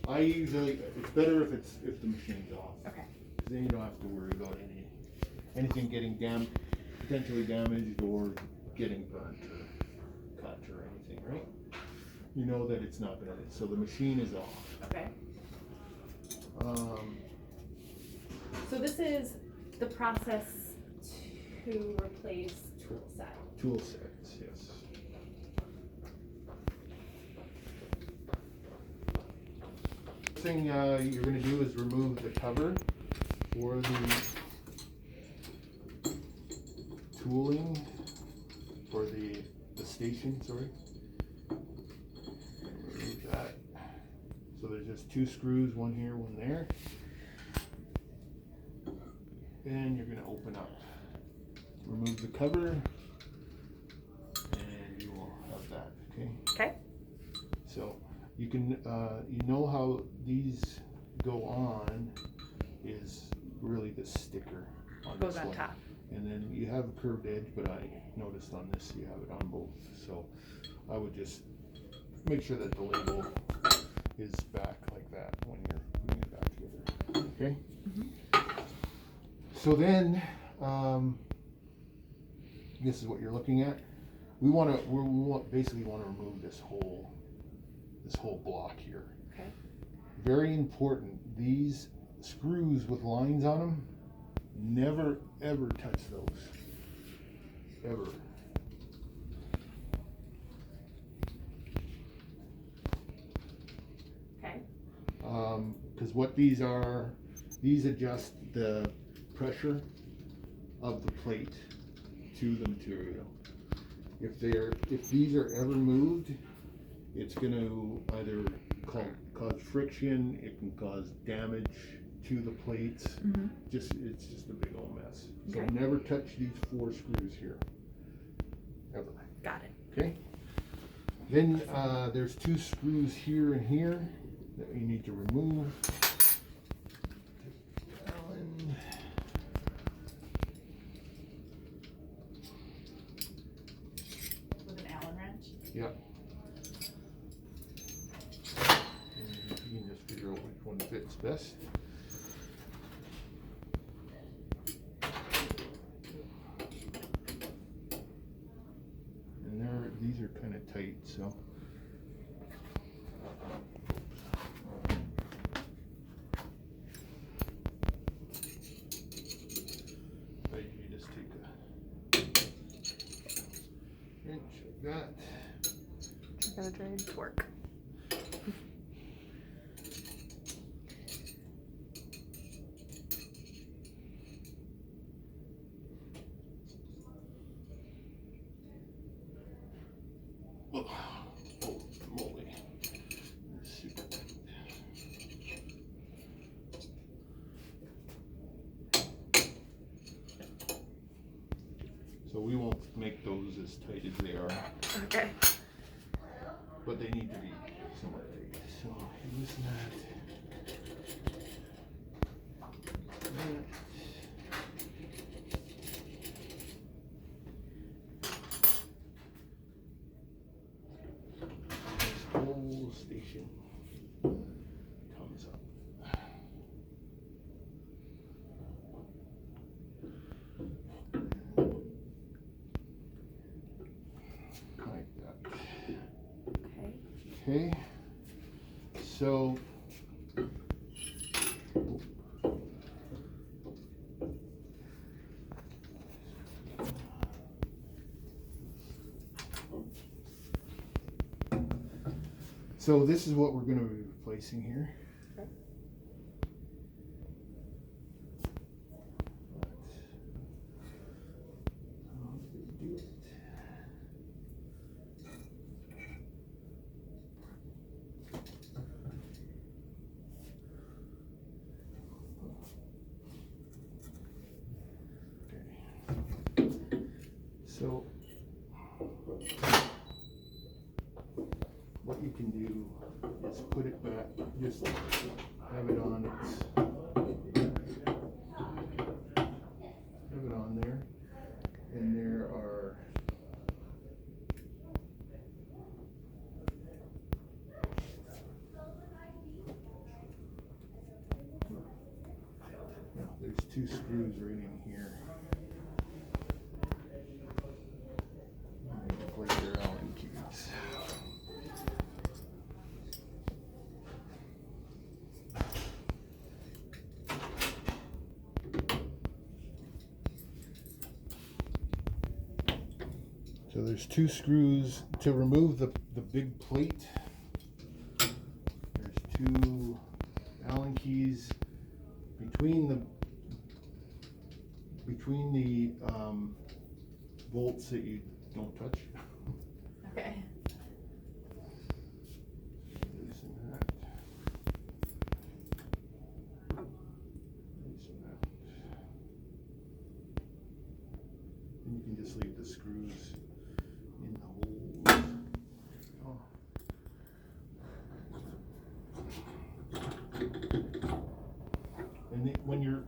I usually, it's better if the machine's off. Okay. Because then you don't have to worry about anything getting potentially damaged or getting burnt or cut or anything, right? You know that it's not gonna, so the machine is off. Okay. So this is the process to replace tool set. Tool sets, yes. Thing you're going to do is remove the cover for the tooling for the station, sorry. Remove that. So there's just 2 screws, one here, one there. And you're going to open up. Remove the cover and you will have that, okay? Okay. So you can, you know how these go on is really the sticker on Goes this on one. top. And then you have a curved edge, but I noticed on this you have it on both. So I would just make sure that the label is back like that when you're putting it back together. Okay? Mm-hmm. So then, this is what you're looking at. We basically want to remove this whole block here. Okay. Very important. These screws with lines on them, never ever touch those. Ever. Okay. Because what these are, these adjust the pressure of the plate to the material. If these are ever moved, it's going to either cause friction, it can cause damage to the plates. Mm-hmm. It's just a big old mess. So okay. Never touch these 4 screws here, ever. Got it. Okay. Then there's 2 screws here and here that you need to remove. With an Allen wrench? Yep. And you can just figure out which one fits best. And these are kind of tight, so. You just take a wrench like that. I gotta try and torque. Oh, moly. Super tight. So we won't make those as tight as they are. Okay. But they need to be somewhat tight. So use that. This whole station comes up. Like that. Okay. Okay. So this is what we're going to be replacing here. Okay. So what you can do is put it back, just have it on there, and there are two screws right in here. And plate their Allen keys. So there's two screws to remove the big plate. There's two Allen keys between the bolts that you don't touch. Okay. Loosen that. Loosen that. And you can just leave the screws in the holes. Oh. And when you're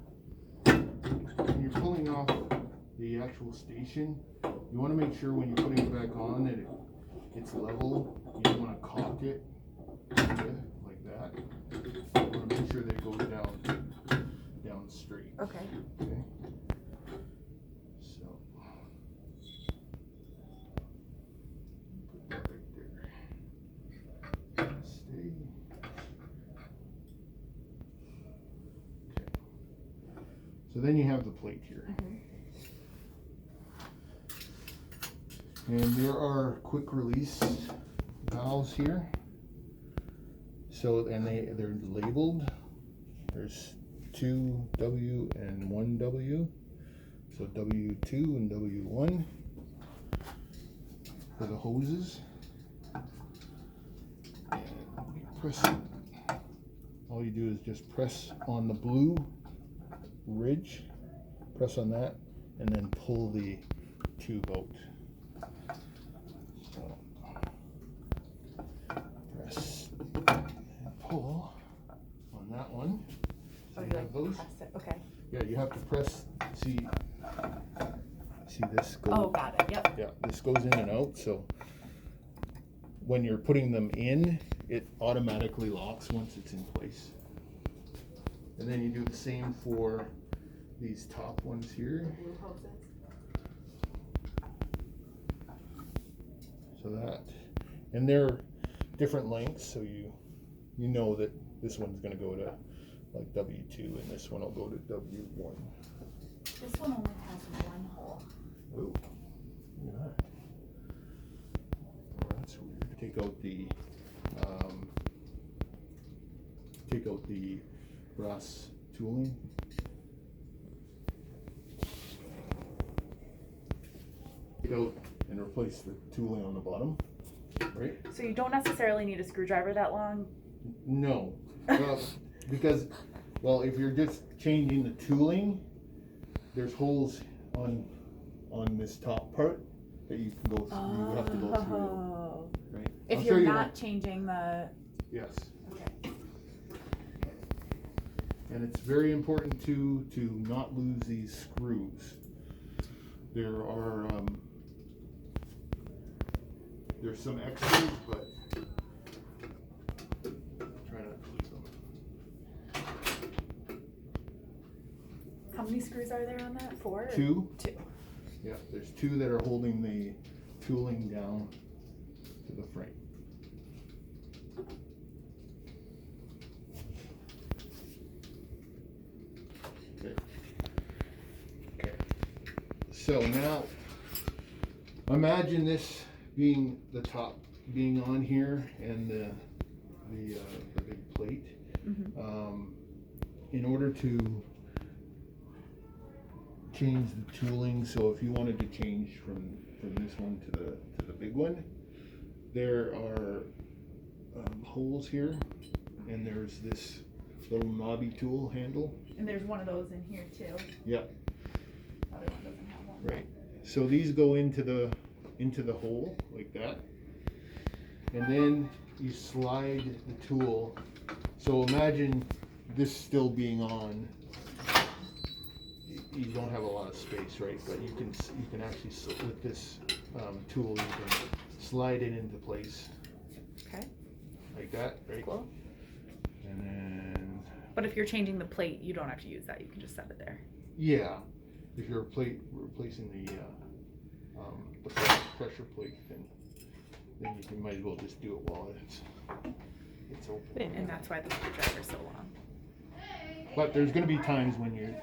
pulling off the actual station, you want to make sure when you're putting it back on that it's level. You don't want to cock it like that. You want to make sure that it goes down straight. Okay. Okay. So put that right there. Stay. Okay. So then you have the plate here. And there are quick release valves here. So, and they're labeled. There's 2W and 1W. So W2 and W1 for the hoses. And you press, all you do is just press on the blue ridge, press on that, and then pull the tube out. So press and pull on that one. So Oh, you have those. press it. Okay. Yeah, you have to press. See this go. Oh, got it. Yep. Yeah, this goes in and out. So when you're putting them in, it automatically locks once it's in place. And then you do the same for these top ones here. Blue hoses. So that, and they're different lengths, so you know that this one's going to go to like W2 and this one will go to W1. This one only has one hole. Ooh, look at that. Oh, that's weird. Take out the brass tooling. Take out and replace the tooling on the bottom, right? So you don't necessarily need a screwdriver that long? No, because, well, if you're just changing the tooling, there's holes on this top part that you can go through. You have to go through, right? If I'll you're show you not what- changing the... Yes. Okay. And it's very important to not lose these screws. There are there's some extras, but try not to lose them. How many screws are there on that? 4? Or? Two. 2. Yeah, there's 2 that are holding the tooling down to the frame. Okay. So now, imagine this being the top, being on here, and the big plate. Mm-hmm. In order to change the tooling, so if you wanted to change from this one to the big one, there are holes here, and there's this little knobby tool handle. And there's one of those in here too. Yep. The other one doesn't have one. Right. So these go into the hole like that, and then you slide the tool. So imagine this still being on. You don't have a lot of space, right? But you can actually, with this tool, you can slide it into place. Okay. Like that, right? Cool. And then, But if you're changing the plate, you don't have to use that. You can just set it there. Yeah, if you're replacing the pressure plate, then you might as well just do it while it's open. And that's why the screwdriver's so long. But there's going to be times when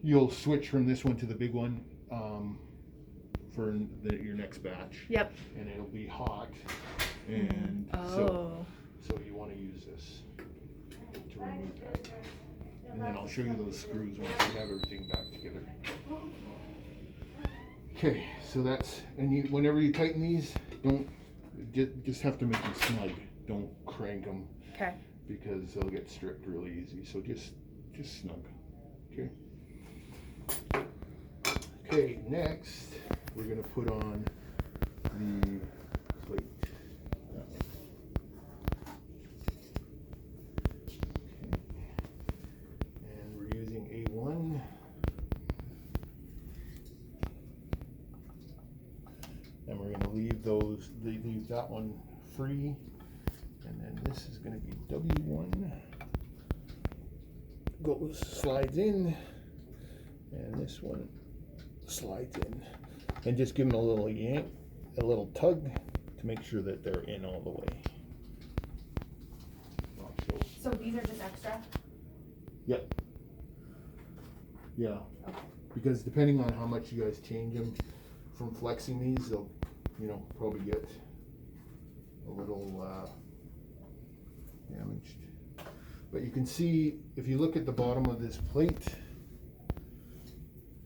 you'll switch from this one to the big one for your next batch. Yep. And it'll be hot, and so you want to use this to remove that. And then I'll show you those screws once we have everything back together. Okay, so that's, and whenever you tighten these, don't just have to make them snug. Don't crank them. Okay. Because they'll get stripped really easy. So just snug. Okay. Okay, next we're gonna put on the plate. Okay. And we're using A1. And we're gonna leave that one free. And then this is going to be W1. Slides in, and this one slides in. And just give them a little yank, a little tug to make sure that they're in all the way. So these are just extra? Yep. Yeah. Okay. Because depending on how much you guys change them from flexing these, they'll, probably get a little damaged. But you can see, if you look at the bottom of this plate,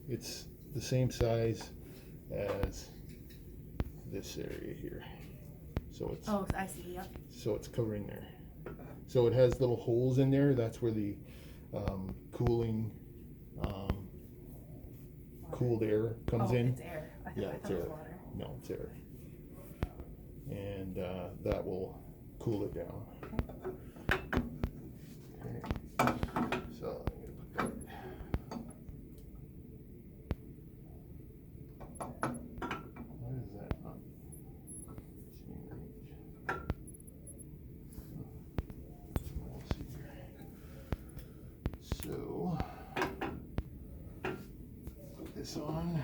it's the same size as this area here. So it's I see, yep. So it's covering there. So it has little holes in there. That's where the cooling cooled air comes in. It's air. I thought It's it was air. water. No, it's air. And that will cool it down. Okay. So I'm going to put that. Why is that not seeing right? We'll see here. So put this on.